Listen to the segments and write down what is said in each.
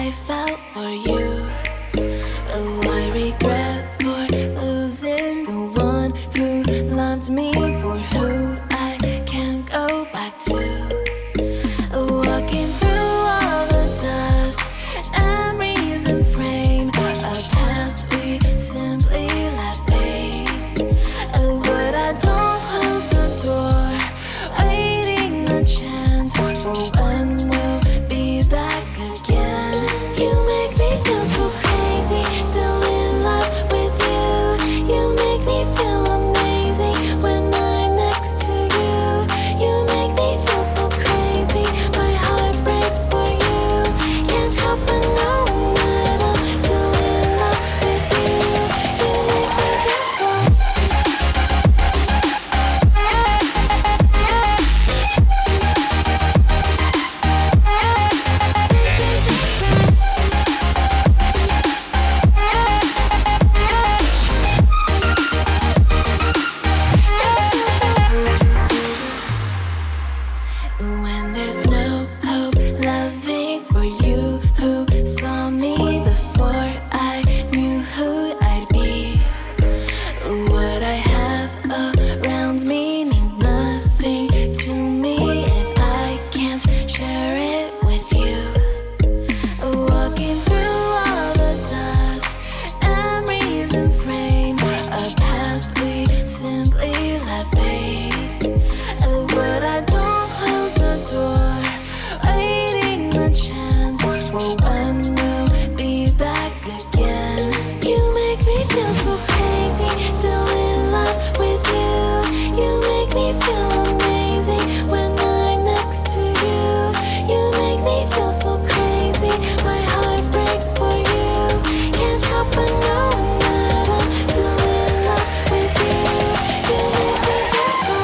I felt for you. Oh, I regret for losing the one who loved me, for who I can't go back to. Walking through all the dust, memories and frame, a past we simply let fade. Oh, but I don't close the door, waiting a chance for when we'll be back again. You make me feel so crazy, still in love with you. You make me feel amazing when I'm next to you. You make me feel so crazy, my heart breaks for you. Can't help but know that I'm still in love with you. You make me feel so. When there's no hope, loving for you who saw me before I knew who I'd be. What I have around me means nothing to me if I can't share it with you. Walking through all the dust, memories and frame, a past we simply let fade. But I don't close the door, waiting the chance for when we'll be back again. You make me feel so crazy, still in love with you. You make me feel amazing when I'm next to you. You make me feel so crazy, my heart breaks for you. Can't help but know that I'm still in love with you. You make me feel so.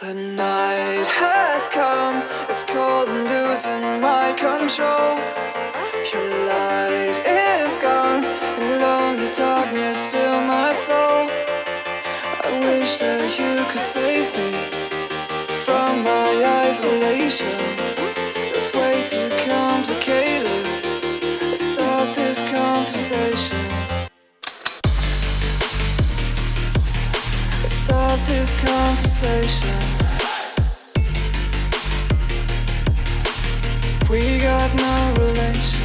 The night has come, it's cold and losing my control. Your light is gone, and lonely darkness fill my soul. I wish that you could save me from my isolation. It's way too complicated. Let's stop this conversation. Let's stop this conversation. We got no relation.